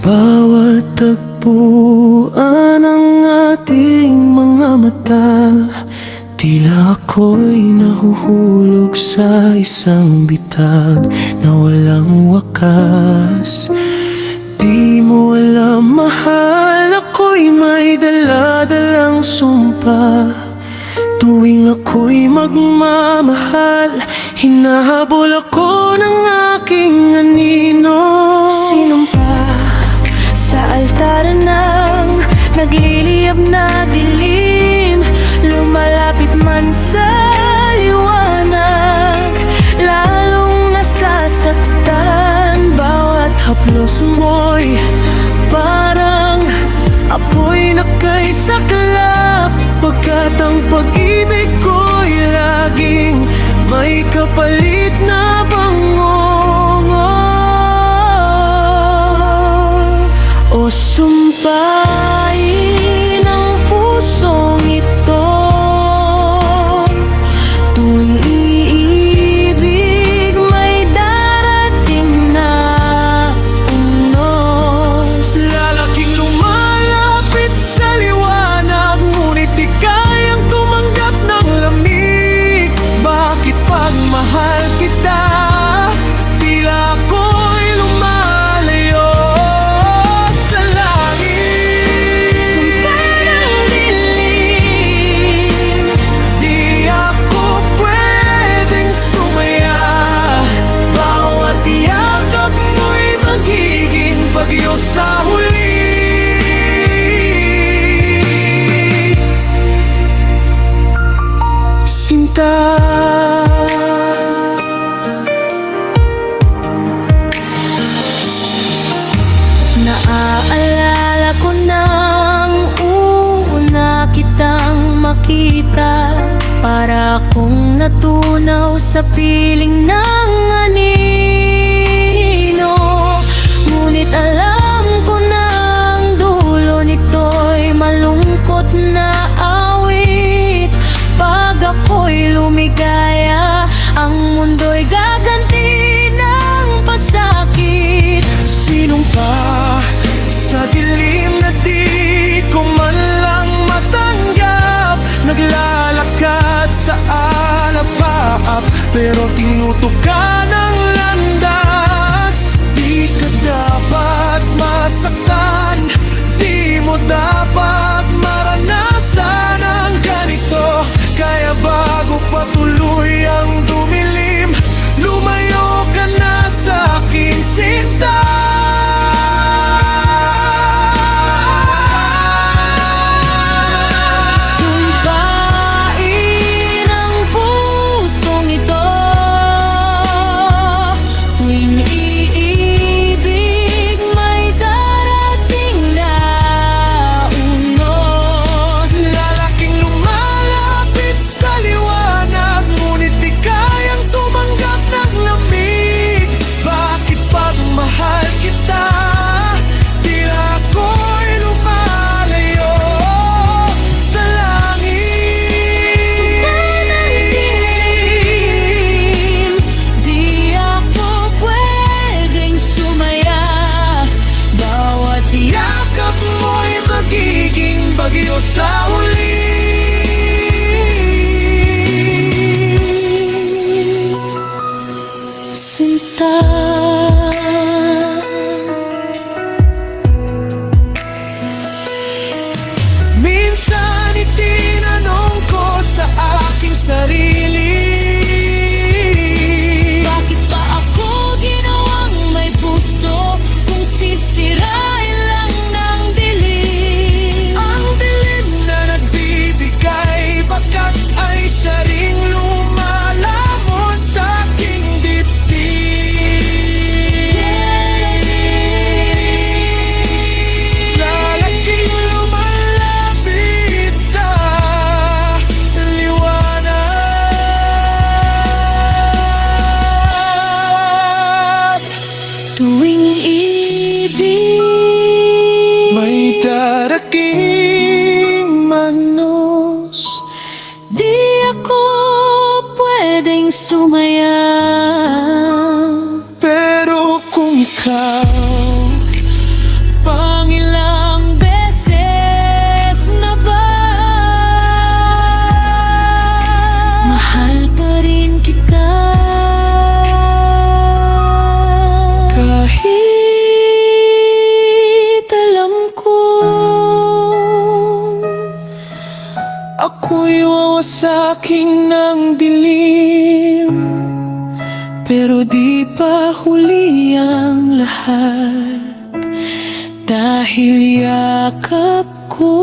bawat tagpuan ng ating mga mata, tila ako'y nahuhulog sa isang bitag na walang wakas. Di mo alam, mahal, ako'y may dala-dalang sumpa. Tuwing ako'y magmamahal, hinahabol ako ng aking anino. Sinumpa sa altar ng nagliliyab na dilim, lumalapit man sa liwanag, lalong nasasaktan. Bawat Haplos mo'y parang apoy na kay saklap, pagkat ang pag-ibig ko'y laging may kapalit na bangong. O sumpain ang pusong ito, tuwing iibig may darating na unos. Lalaking lumalapit sa liwanag, ngunit di kayang tumanggap ng lamig. Bakit pagmahal kita, tila ako'y lumalayo sa langit? Sumpa ng dilim, Di ako pwedeng sumaya, bawat yakap mo'y magiging bagyo sa huli. Sinta, naaalala ko nang una kitang makita, para akong natunaw sa piling ng anino. Ngunit alam ko na ang dulo nito'y malungkot na awit. Pag ako'y lumigaya, ang mundo'y gaganti ng pasakit. sinumpa sa dilim na di ko man lang matanggap, naglalakad sa alapaap, pero tinutok ka ng landas. Di ka dapat masaktan, di mo dapat maranasan ang ganito. Kaya bago patuloy ang dumilim, lumayo ka na sa akin, sinta. Sumpain ang pusong ito, tuwing iibig may darating na unos. Lalaking lumalapit sa liwanag, ngunit di kayang tumanggap ng lamig. Bakit pagmahal kita, tila ako'y lumalayo sa langit? Sumpa ng dilim, di ako pwedeng sumaya, bawat Yakap mo'y magiging bagyo sa huli. sinta. Minsan itinanong ko sa aking sarili, Bakit ba ako ginawang may puso kung sisirain lang ng dilim? ang dilim na nagbi sa'kin ng dilim, pero di pa huli ang lahat, dahil yakap ko